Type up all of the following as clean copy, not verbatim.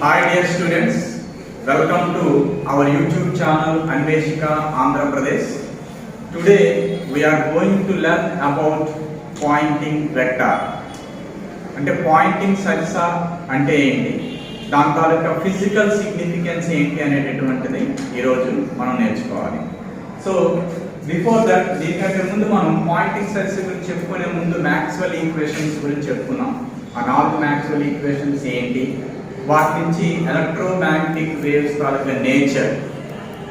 Hi dear students, welcome to our YouTube channel Anveshika Andhra Pradesh. Today we are going to learn about pointing vector. అంటే Poynting సరిసా అంటే ఏంటి, దాని తాలూకా physical significance ఏంటి అనేటటువంటిది ఈరోజు మనం నేర్చుకోవాలి. సో బిఫోర్ దట్, దీనికంటే ముందు మనం పాయింటింగ్ సరిసా గురించి చెప్పుకునే ముందు మ్యాక్స్వెల్ ఈక్వేషన్స్ గురించి చెప్పుకున్నాం. ఆ 4 మ్యాక్స్వెల్ ఈక్వేషన్స్ ఏంటి, వాటి నుంచి ఎలక్ట్రోమాగ్నెటిక్ వేవ్స్ తాలూకా నేచర్,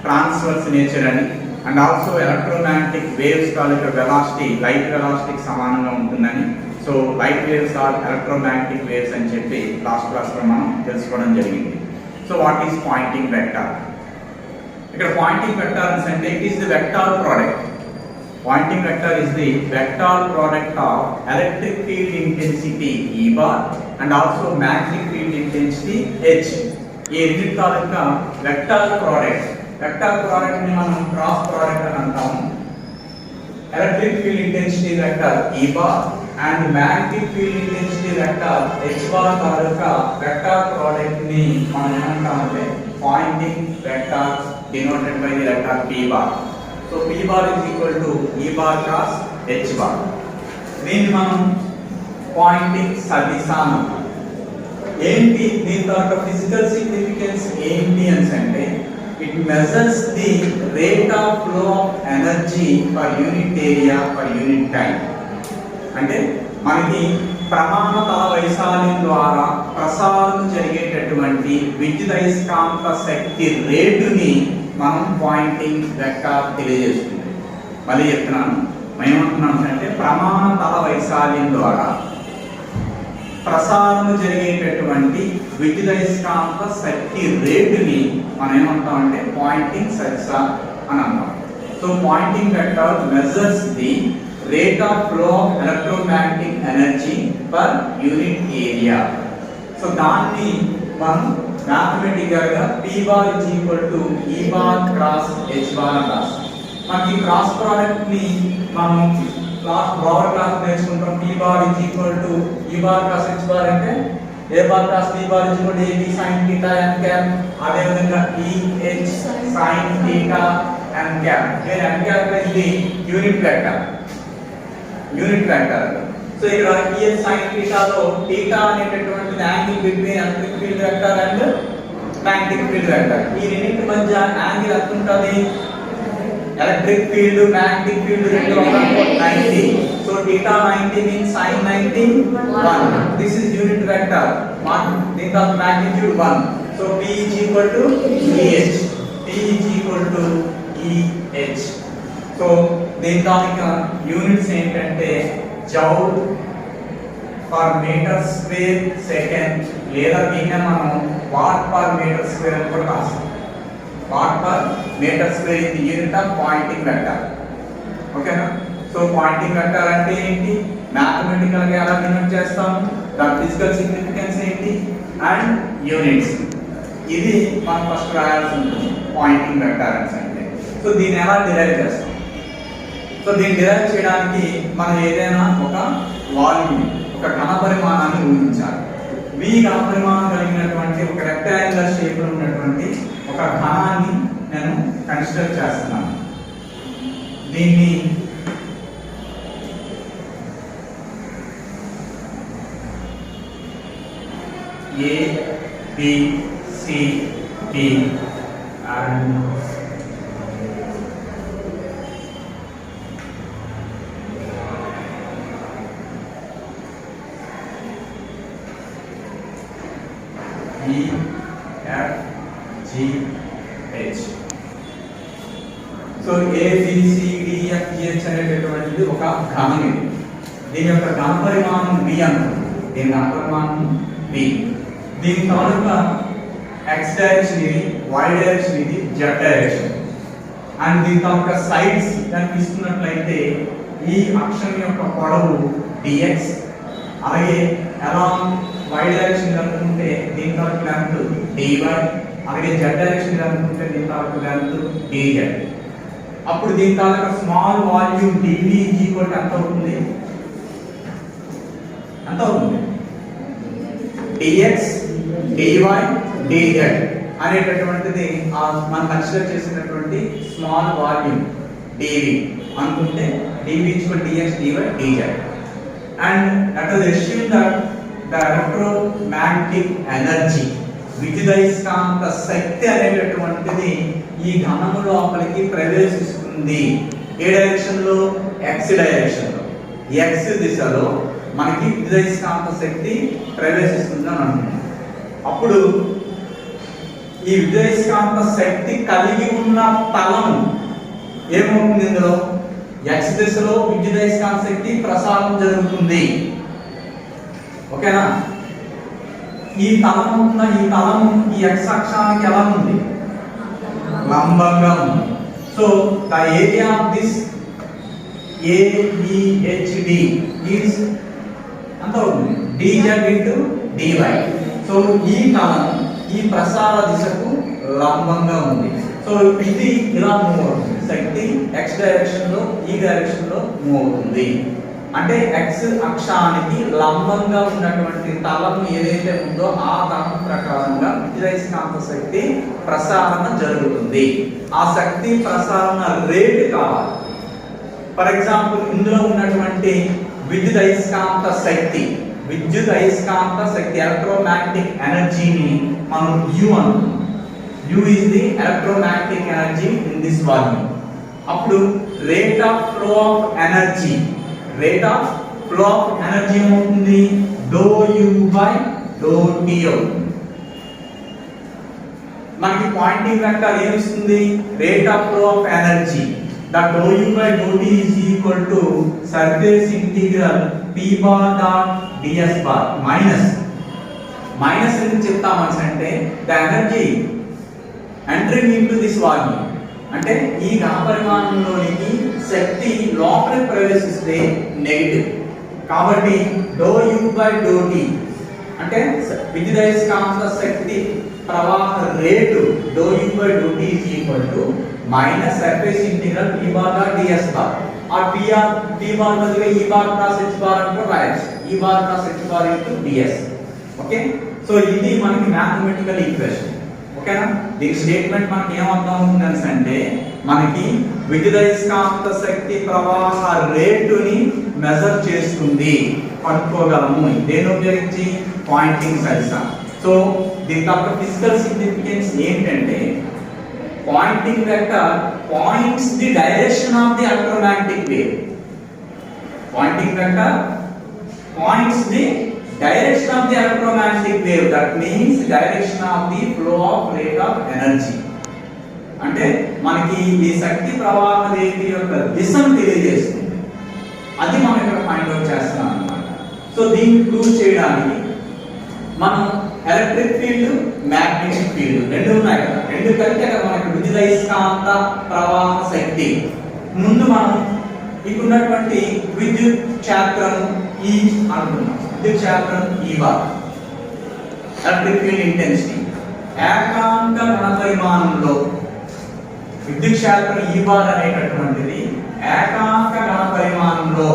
ట్రాన్స్వర్స్ నేచర్ అని, అండ్ ఆల్సో ఎలక్ట్రోమాగ్నెటిక్ వేవ్స్ తాలూకా వెలాసిటీ లైట్ వెలాసిటీకి సమానంగా ఉంటుందని, so light waves are electromagnetic waves అని చెప్పి లాస్ట్ క్లాస్లో మనం తెలుసుకోవడం జరిగింది. So what is pointing vector? ఇక్కడ పాయింటింగ్ వెక్టార్ అంటే it is the vector product. Pointing vector is the vector product of electric field intensity E bar and also magnetic field intensity H. ఈ రెండింటి తాలూకా vector product. Vector product ని మనం cross product అని అంటాము. Electric field intensity vector E bar and magnetic field intensity vector H bar తాలూకా vector product ని మనం ఏమంటామంటే pointing vector denoted by the vector P bar. So P bar is equal to E bar cross H bar. దీన్ని మనం Poynting సదిశా అంటాం. ఏంటి దీని యొక్క ఫిజికల్ సిగ్నిఫికెన్స్ ఏంటి అంటే it measures the rate of flow of energy per unit area per unit time. అంటే మనకి ప్రమాణ తల వైశాల్యం ద్వారా ప్రసారం జరిగేటటువంటి విద్యుదయస్కాంత శక్తి రేటుని మనం పాయింటింగ్ వెక్టార్ తెలియజేస్తుంది. మళ్ళీ చెప్తున్నాను, ఏమంటున్నాం అంటే ప్రమాణ తల వైశాల్యం ద్వారా ప్రసారం జరిగేటటువంటి విద్యుదయస్కాంత శక్తి రేటుని మనం ఏమంటామంటే పాయింటింగ్ సరిసా అని అంటాం. So pointing vector measures the rate of flow of electromagnetic energy per unit area. So దాన్ని మనం మ్యాథమెటికల్ గా P bar is equal to E bar cross H bar అని రాస్తాం. మనకి క్రాస్ ప్రోడక్ట్ ని మనం లోవర్ క్లాస్ నేర్చుకుంటాం. P bar is equal to E bar cross H bar అంటే A bar cross P bar is equal to AB sin theta n cap. అదే విధంగా EH sin theta n cap. here n cap is the unit vector. So ఇక్కడ EH sin theta లో theta అనేటటువంటి angle between electric field vector and magnetic field vector. ఈ రెండింటి మధ్య angle ఎంత ఉంటుంది? ఎలక్ట్రిక్ ఫీల్డ్ మ్యాగ్నెటిక్ ఫీల్డ్ రెండు ఒకటి 90. So theta 90 means sin 90 1. This is unit vector. దీని యొక్క magnitude 1. So P is equal to EH. P is equal to EH. So దీని యొక్క యూనిట్స్ ఏంటంటే joule per metre square second, లేదా దీన్ని మనం వాట్ పర్ మీటర్ స్క్వేర్ అని కూడా రాస్తాం. Watt per metre square is the unit of pointing vector. ఓకేనా? సో పాయింటింగ్ వెక్టర్ అంటే ఏంటి, మ్యాథమెటికల్ గా ఎలా డినోట్ చేస్తాము, దాని ఫిజికల్ సిగ్నిఫికెన్స్ ఏంటి అండ్ యూనిట్స్. ఇది మనం ఫస్ట్ రాయాల్సి ఉంటుంది పాయింటింగ్ వెక్టర్ అంటే. సో దీన్ని ఎలా డిరైవ్ చేస్తాం? సో దీన్ని డిరైవ్ చేయడానికి మనం ఏదైనా ఒక వాల్యూమ్, ఒక ఘన పరిమాణాన్ని ఊహించాలి. V ఘన పరిమాణం కలిగినటువంటి ఒక రెక్టాంగులర్ షేప్ లో ఉన్నటువంటి ఒక ఘనాన్ని నేను కన్సిడర్ చేస్తున్నాను. దీన్ని A B C D and E F G H. So A B C D F G H అనేటటువంటిది ఒక ఘనం. దీని యొక్క ఘన పరిమాణం V అంటారు. దీని ఘన పరిమాణం V. దీని తాలూకా X డైరెక్షన్ ఇది, Y డైరెక్షన్ ఇది, Z డైరెక్షన్. అండ్ దీని తాలూకా సైడ్స్ కనిపిస్తున్నట్లయితే ఈ అక్షం యొక్క పొడవు dx, అలాగే అలాంగ్ y డైరెక్షన్ అనుకుంటే దీని తాలూకా లెంగ్త్ dy, అలాగే z డైరెక్షన్ అనుకుంటే దీని తాలూకా లెంగ్త్ dz. అప్పుడు దీని తాలూకా small volume dv equal to ఎంత అవుతుంది? dx dy dz అనేటటువంటిది మనం కన్సిడర్ చేసినటువంటి స్మాల్ వాల్యూమ్ dv అనుకుంటే dv equal dx dy dz. And let us assume that the electromagnetic energy విద్యుదయస్కాంత శక్తి అనేటటువంటిది ఈ ఘనము లోపలికి ప్రవేశిస్తుంది. ఏ డైరెక్షన్ లో? x డైరెక్షన్ లో. x దిశలో మనకి విద్యుదయస్కాంత శక్తి ప్రవేశిస్తుంది అని అంటున్నాం. అప్పుడు ఈ విద్యుదయస్కాంత శక్తి కలిగి ఉన్న తలం ఏమవుతుంది? ఇందులో x దిశలో విద్యుదయస్కాంత శక్తి ప్రసారం జరుగుతుంది. ఓకేనా? ఈ తలం ఉన్న ఈ తలం ఈ x అక్షానికి ఎలా ఉంది? లంబంగా ఉంది. So the area of this ABHD is ఎంత అవుతుంది? dz into dy. సో ఈ తలం ఈ ప్రసార దిశకు లంబంగా ఉంది. సో ఇది ఇలా మూవ్ అవుతుంది. శక్తి x డైరెక్షన్ లో ఈ డైరెక్షన్ లో మూవ్ అవుతుంది. అంటే x అక్షానికి లంబంగా ఉన్నటువంటి తలం ఏదైతే ఉందో ఆ తలం ప్రకారంగా విద్యుదయస్కాంత శక్తి ప్రసారణ జరుగుతుంది. ఆ శక్తి ప్రసారణ రేట్ కావాలి. ఫర్ ఎగ్జాంపుల్ ఇందులో ఉన్నటువంటి విద్యుదయస్కాంత శక్తి ఎలక్ట్రోమాగ్నెటిక్ ఎనర్జీని మనం U అంటున్నాం. U is the electromagnetic energy in this volume. అప్పుడు rate of flow of energy ఏమవుతుంది? ∂U by ∂T అవుతుంది. మనకి పాయింటింగ్ వెక్టర్ ఏమిస్తుంది? Rate of flow of energy. The ∂U by ∂T is equal to surface integral p bar dot ds bar minus ఎందుకు చెప్తామని అంటే the energy entering into this volume అంటే ఈ ఘనపరిమాణంలోనికి శక్తి లోపలికి ప్రవేశిస్తే నెగటివ్. కాబట్టి ∂U by ∂T అంటే విద్యుదయస్కాంత శక్తి ప్రవాహ rate ∂U by ∂T is equal to minus surface integral p bar dot ds bar. ఆ p bar బదులుగా e bar cross h bar అని కూడా రాయొచ్చు. e bar cross h bar into ds. Okay, so ఇది మనకి mathematical equation. ఓకేనా? దీని statement మనకి ఏమర్థం అవుతుంది అంటే మనకి విద్యుదయస్కాంత శక్తి ప్రవాహ రేటుని మెజర్ చేస్తుంది, పట్టుకోగలము. దేని ఉపయోగించి? Poynting censor. సో దీని యొక్క ఫిజికల్ సిగ్నిఫికెన్స్ ఏంటంటే pointing vector points the direction of the electromagnetic wave. Pointing vector points the direction of the electromagnetic wave. That means direction of the flow of rate of energy. అంటే మనకి ఈ శక్తి ప్రవాహ రేఖ యొక్క దిశను తెలియజేస్తుంది. అది మనం ఇక్కడ ఫైండ్ అవుట్ చేస్తున్నాం అన్నమాట. సో దీన్ని ప్రూవ్ చేయడానికి మనం ఎలక్ట్రిక్ ఫీల్డ్, మ్యాగ్నెటిక్ ఫీల్డ్ రెండు ఉన్నాయి కదా, రెండు కలిపి కదా మనకి విద్యుదయస్కాంత ప్రవాహ శక్తి. ముందు మనం ఇక్కడున్నటువంటి విద్యుత్ క్షేత్రం E అనుకున్నాం. విద్యుత్ క్షేత్రం E bar, electric field intensity. ఏకాంక ఘనపరిమాణంలో విద్యుత్ క్షేత్రం E బార్ అనేటటువంటిది ఏకాంక ఘనపరిమాణంలో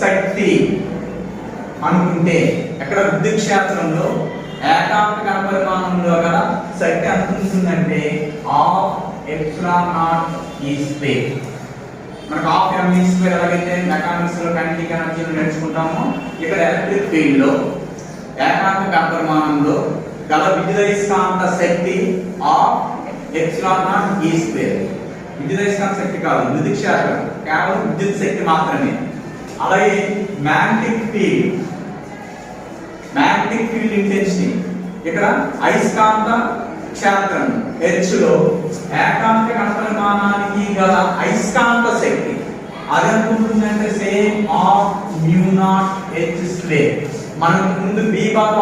శక్తి అనుకుంటే ఎక్కడ విద్యుత్ క్షేత్రంలో ఏకాంక ఘనపరిమాణంలో గల శక్తి ఎంత ఉంటుందంటే ½ ఎప్సిలాన్ నాట్ E స్క్వేర్. మనకు ½ mv స్క్వేర్ ఎలాగైతే మెకానిక్స్ లో కైనెటిక్ ఎనర్జీని నేర్చుకుంటామో ఇక్కడ ఎలక్ట్రిక్ ఫీల్డ్ లో ఏకాంక ఘనపరిమాణంలో గల విద్యుదయస్కాంత శక్తి ½ ఎప్సిలాన్ నాట్ E స్క్వేర్. విద్యుదయస్కాంత శక్తి కాదు, విద్యుత్ క్షేత్రం కేవలం విద్యుత్ శక్తి మాత్రమే. అలాగే మ్యాగ్నెటిక్ ఫీల్డ్ ఇంటెన్సిటీ ఇక్కడ అయస్కాంత క్షేత్రం H లో ఏకాంక ఘనపరిమాణానికి గల అయస్కాంత శక్తి అది ఎంత ఉంటుందంటే సేమ్ ½ μ0 H స్క్వేర్. మనం ముందు B బార్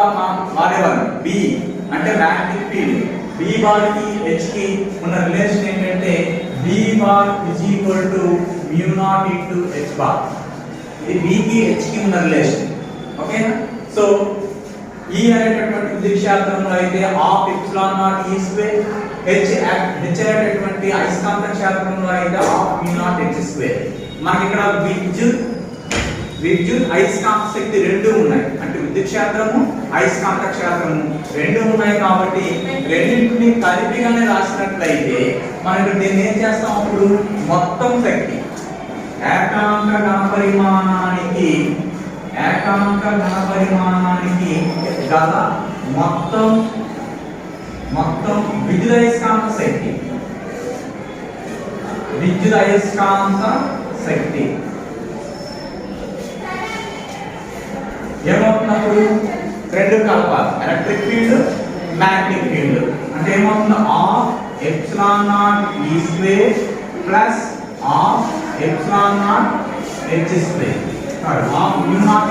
వాడేవాళ్ళం. B అంటే మ్యాగ్నెటిక్ ఫీల్డ్. B బార్ కి H కి ఉన్న రిలేషన్ ఏంటంటే B బార్ = μ0 × H బార్. ఇది B కి H కి ఉన్న రిలేషన్. ఓకేనా? సో E అనేటటువంటి విద్యుత్ క్షేత్రంలో అయితే ½ epsilon naught E square, H అనేటటువంటి అయస్కాంత క్షేత్రంలో అయితే ½ μ0 H స్క్వేర్. మనకి ఇక్కడ విద్యుత్ అయస్కాంత శక్తి రెండు ఉన్నాయి. అంటే విద్యుత్ క్షేత్రము అయస్కాంత క్షేత్రము రెండు ఉన్నాయి కాబట్టి రెండింటిని కలిపిగానే రాసినట్లయితే మనకు దీన్ని ఏం చేస్తాం అప్పుడు మొత్తం శక్తి ఏకాంక ఘనపరిమాణానికి గల మొత్తం విద్యుదయస్కాంత శక్తి ఏమవుతున్నప్పుడు రెండు కలపాలి ఎలక్ట్రిక్ ఫీల్డ్ మ్యాగ్నెటిక్ ఫీల్డ్ అంటే ఏమవుతుంది half epsilon not E square plus half epsilon not H square half mu not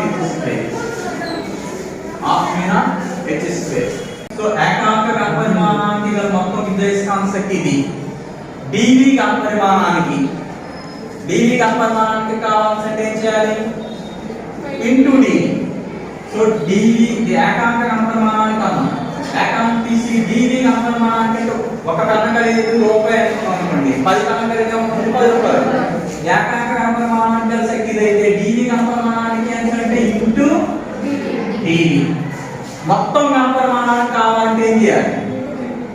H square so ఏకాంక ఘనపరిమాణానికి గల మొత్తం విద్యుదయస్కాంత శక్తి ఇది డివి ఘనపరిమాణానికి కావాల్సింటే ఏం చేయాలి ఇంటూ డివి సో డివి ఏకాంక ఘనపరిమాణానికి అన్నాం ఏకాంక తీసి డివి ఘనపరిమాణానికి ఒక కన్నా కలిగి రూపాయి అనుకోండి 10 కన్నా కలిగి ఉంటుంది 10 రూపాయలు ఏకాంక ఘనపరిమాణానికి గల శక్తి ఇదైతే డివి ఘనపరిమాణానికి అంటే ఇంటూ డివి మొత్తం ఘనపరిమాణానికి కావాలంటే ఏం చేయాలి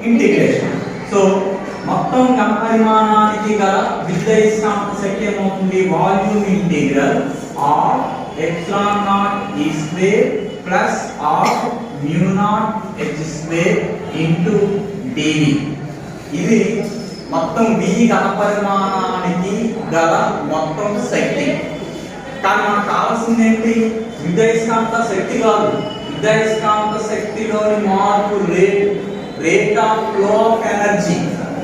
ఇంటిగ్రేషన్ సో మొత్తం ఘనపరిమాణానికి గల విద్యుదయస్కాంత శక్తి ఏమవుతుంది volume integral of epsilon not E square plus of mu not H square into dv ఇది మొత్తం వి ఘనపరిమాణానికి గల మొత్తం శక్తి కానీ మనకు కావాల్సింది ఏంటి విద్యుదయస్కాంత శక్తి కాదు విద్యుదయస్కాంత శక్తిలోని మార్పు rate of flow of energy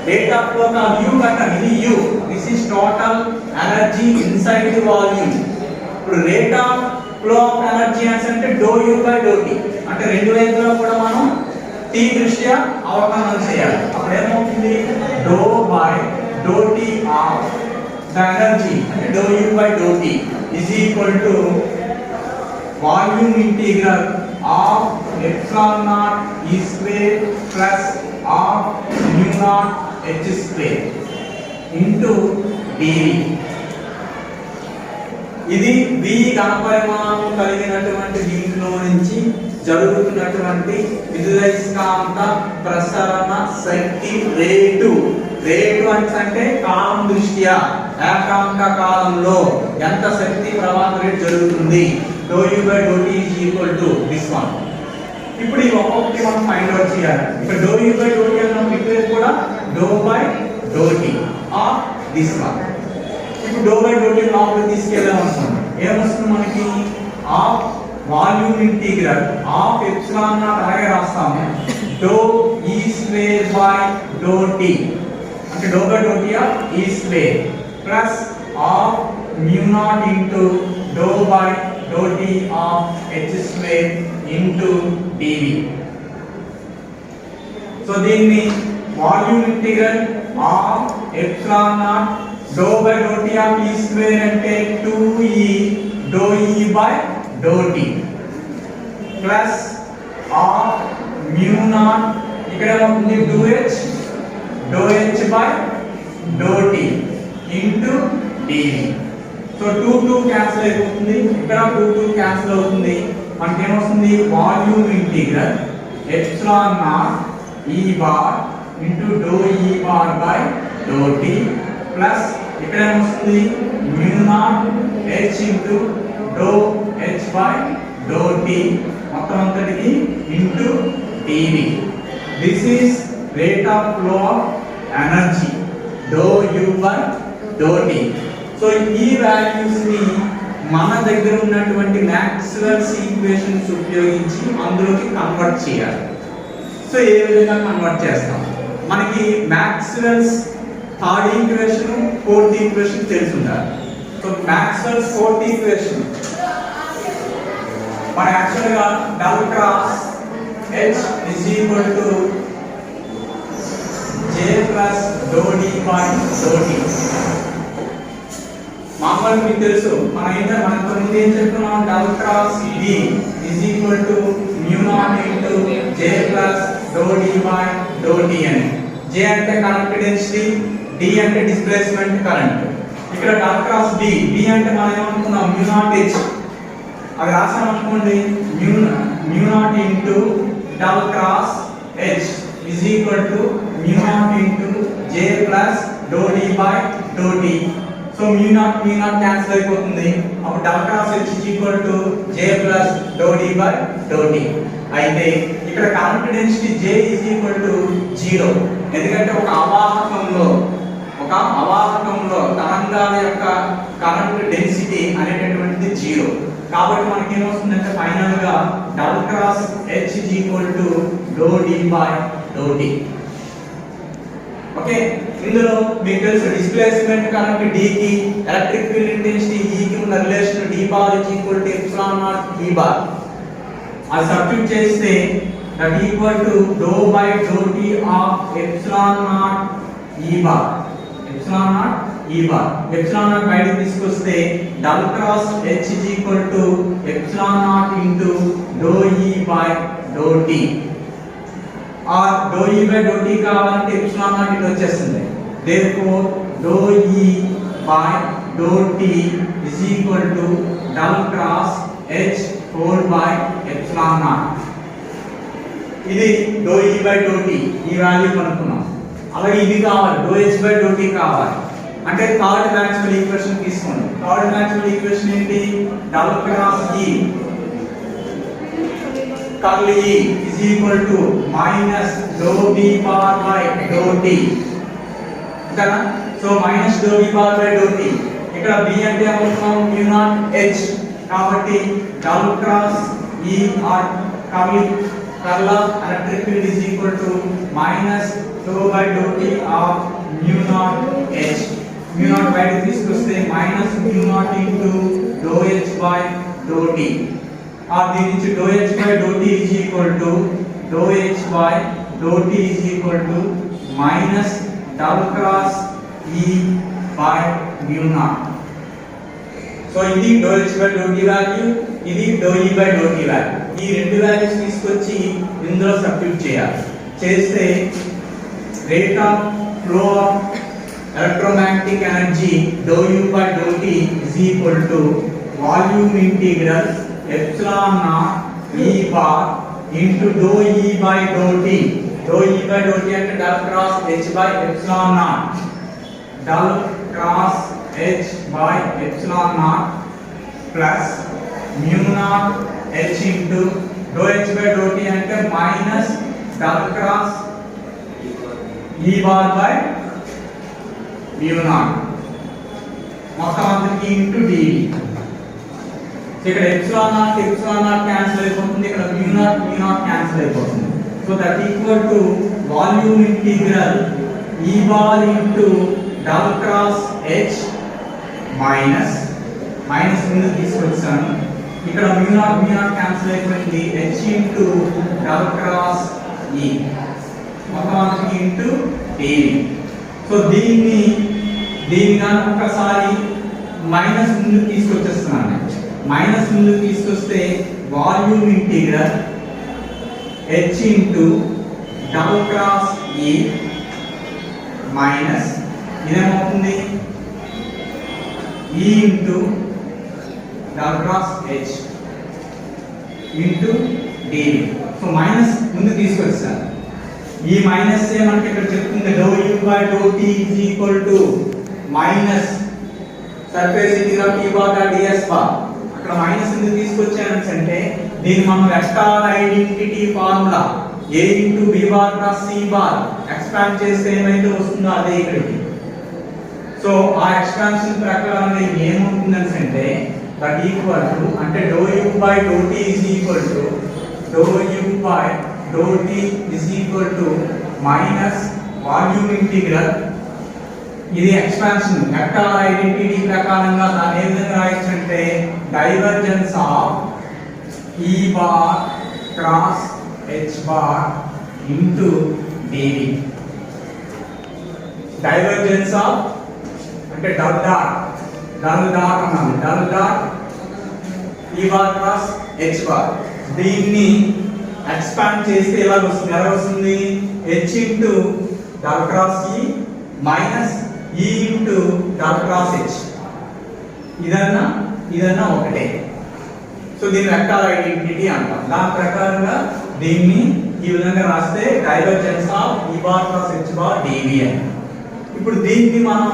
rate of flow का u कटा ఇది u this is total energy inside the volume ఇప్పుడు rate of flow of energy అంటే dou u by dou t అంటే రెండు వైపులా కూడా మనం t దృష్ట్యా అవకలనం చేయాలి అప్పుడు ఏమవుతుంది dou by dou t of the energy అంటే dou u by dou t is equal to volume integral of epsilon naught e square plus of mu naught h square into dv ఇది v ఘనపరిమాణం కలిగినటువంటి దీంట్లో నుంచి జరుగుతున్నటువంటి విద్యుదయస్కాంత ప్రసరణ శక్తి rate అంటే కాలం దృష్ట్యా ఏకాంక కాలంలో ఎంత శక్తి ప్రవాహ రేటు జరుగుతుంది dou u by dou t is equal to this one ఇప్పుడు ఈ ఒక్కొక్కటి మనం ఫైండ్ అవుట్ చేయాలి ఇక్కడ dou u by dou t అన్నప్పుడు ఇక్కడ కూడా dou by dou t of this one ఇప్పుడు dou by dou t లోపలికి తీసుకెళ్ళామనుకోండి ఏమొస్తుంది మనకి of volume integral of epsilon not అలాగే రాస్తాము dou e square by dou t అంటే dou by dou t of e square plus of mu not into dou by dou t ఆఫ్ h square into dv so దీన్ని volume integral of epsilon not dou by dou t of e square అంటే 2e dou e by dou t plus of mu not ఇక్కడ ఏమవుతుంది 2h dou h by dou t into dv so 2 cancel అయిపోతుంది ఇక్కడ 2 cancel అవుతుంది మనకి ఏమొస్తుంది volume integral epsilon naught e bar into dou e bar by dou t plus ఇక్కడ ఏమొస్తుంది mu naught h into dou h by dou t మొత్తం అంతటికి into dv this is rate of flow of energy dou u by dou t so ఈ values ని మన దగ్గర ఉన్నటువంటి Maxwell's equations ఉపయోగించి అందులోకి కన్వర్ట్ చేయాలి సో ఏ విధంగా కన్వర్ట్ చేస్తాం మనకి Maxwell's third equation fourth equation తెలిసి ఉండాలి సో మాక్స్వెల్స్ ఫోర్త్ ఈక్వేషన్ మన యాక్చువల్గా double cross h is equal to j plus dou d by dou t మామూలుగా మీకు తెలుసు మనం ముందు ఏం చెప్తున్నాం double cross d is equal to mu naught into j plus dou d by dou t అని j అంటే కరెంట్ డెన్సిటీ d అంటే డిస్ప్లేస్మెంట్ కరెంట్ ఇక్కడ డబుల్ క్రాస్ d అంటే మనం ఏమనుకున్నాం mu naught h అవి రాసాం అనుకోండి, mu not into double cross H is equal to mu not into J plus dou D by do T. So mu naught cancel అయిపోతుంది. అప్పుడు double cross H is equal to J plus dou D by do T. అయితే ఇక్కడ current density J is equal to 0. ఎందుకంటే ఒక అవాహకంలో తరంగాల యొక్క current density అనేటటువంటిది 0. కాబట్టి మనకి ఏమొస్తుందంటే ఫైనల్ గా double cross H is equal to dou D by do T. Okay, ఇందులో మీకు తెలుసు డిస్ప్లేస్మెంట్ కరెంట్ D కి ఎలక్ట్రిక్ ఫీల్డ్ ఇంటెన్సిటీ E కి ఉన్న relation d bar is equal to epsilon naught E bar. అది సబ్స్టిట్యూట్ చేస్తే that equal to dou by do T of epsilon naught E bar. Epsilon naught బయటకు తీసుకొస్తే double cross H is equal to epsilon naught into dou E by do T. Or doe E by do T కావాలంటే epsilon not ఇటు వచ్చేస్తుంది. Therefore doe E by do T is equal to double cross H whole by epsilon not. ఇది doe E by do T, ఈ value కనుక్కున్నాం. అలాగే ఇది కావాలి, doe H by do T కావాలి. అంటే థర్డ్ మాక్స్వెల్ ఈక్వేషన్ తీసుకోండి. థర్డ్ మాక్స్వెల్ ఈక్వేషన్ ఏంటి? Double cross E curl E is equal to minus dou B bar by dou T. కదా, so minus dou B bar by dou T. ఇక్కడ B అంటే ఏమవుతాం? mu naught H. కాబట్టి double cross E or curl of electric field is equal to minus dou by dou T of mu naught H. mu naught బయటకు తీసుకొస్తే minus mu naught into dou H by dou T. और దీని నుంచి dou H by dou T is equal to dou H by dou T is equal to minus double cross E by mu naught. So ఇది dou H by dou T value, ఇది dou E by dou T value. ఈ రెండు values తీసుకొచ్చి ఇందులో substitute చేయాలి. చేస్తే rate of flow of electromagnetic energy dou U by dou T is equal to volume integral epsilon naught E bar into dou E by dou T. Dou E by dou T అంటే double cross H by epsilon naught. Double cross H by epsilon naught plus mu naught H into dou H by dou T అంటే minus double cross E bar by mu naught. మొత్తం అంతకి into dV. ఇక్కడ epsilon naught cancel అయిపోతుంది, ఇక్కడ mu naught cancel అయిపోతుంది. So that equal to volume integral E bar into double cross H minus ముందు తీసుకొచ్చాను. ఇక్కడ mu naught cancel అయిపోయింది, H into double cross E మొత్తం అంతకి ఇంటూ dV. సో దీన్ని కానీ ఒకసారి మైనస్ ముందు తీసుకొచ్చేస్తున్నాను. మైనస్ ముందు తీసుకొస్తే volume integral H into double cross E minus ఇదేమవుతుంది E into double cross H into dV. So minus ముందు తీసుకొచ్చాను. ఈ మైనస్ మనకి ఇక్కడ చెప్తుంది dou U by dou T is equal to minus surface integral T bar ds bar. ఇక్కడ minus ఎందుకు తీసుకొచ్చాను అంటే దీన్ని మనం vector identity formula A into B bar plus C bar expand చేస్తే ఏమైతే వస్తుందో అదే ఇక్కడికి. సో ఆ ఎక్స్పాన్షన్ ప్రకారం ఏమవుతుందని అంటే దట్ ఈక్వల్ టు అంటే dou U by dou T is equal to dou U by dou T is equal to minus volume integral. ఇది ఎక్స్పాన్షన్ వెక్టార్ ఐడెంటిటీ ప్రకారంగా దాన్ని ఏ విధంగా రాయొచ్చు అంటే divergence of E bar cross H bar into dV. Divergence of అంటే double dot అన్నది double dot E bar cross H bar. దీన్ని expand చేస్తే ఎలా వస్తుంది H into double cross E minus E into double cross H. ఇదన్నా ఒకటే. So so దీని vector identity అంటాం. దాని ప్రకారంగా దీన్ని ఈ విధంగా రాస్తే divergence of E bar plus H bar dV అని. ఇప్పుడు దీన్ని మనం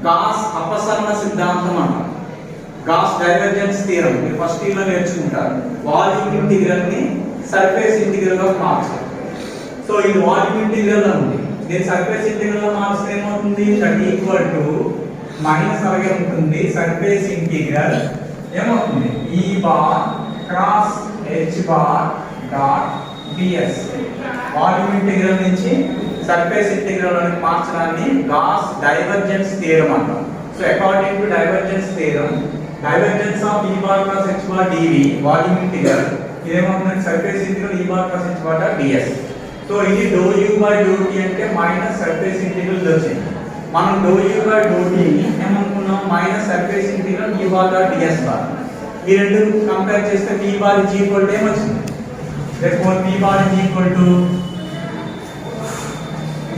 గాస్ అపసరణ సిద్ధాంతం అంటాం. గాస్ డైవర్జెన్స్ థియరం మీరు ఫస్ట్ ఇయర్ లో నేర్చుకుంటారు. వాల్యూమ్ ఇంటిగ్రల్ ని సర్ఫేస్ ఇంటిగ్రల్ గా మార్చాలి. సో ఇది వాల్యూమ్ ఇంటిగ్రల్ లో ఉంది. దీని సర్ఫేస్ ఇంటిగ్రల్ లో మార్చితే ఏమవుతుంది? దట్ ఈక్వల్ టు మైనస్ అలాగే ఉంటుంది. సర్ఫేస్ ఇంటిగ్రల్ ఏమవుతుంది? E bar cross H bar dot ds. Volume integral నుంచి సర్ఫేస్ ఇంటిగ్రల్ అని మార్చడాన్ని గాస్ డైవర్జెన్స్ థియరం అంటాం. So according to divergence theorem divergence of E bar plus H bar dV volume integral ఇదేమవుతుంది? Surface integral E bar plus H bar dot ds. So ఇది doe u by doe t అంటే minus surface integral వచ్చింది. మనం doe u by doe t ని ఏమనుకున్నాం? Minus surface integral E bar dot ds bar. ఈ రెండు compare చేస్తే p bar is equal to ఏమొచ్చింది? therefore p bar is equal to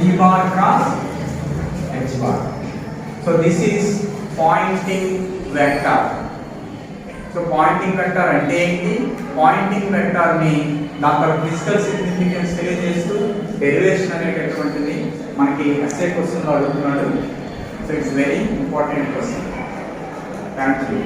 E bar cross H bar. So this is pointing vector. So pointing vector అంటే ఏంటి? Poynting vector ని దాని physical significance తెలియజేస్తూ derivation అనేటటువంటిది మనకి ఎస్ఏ క్వశ్చన్ లో అడుగుతున్నాడు. So it's very important question. Thank you.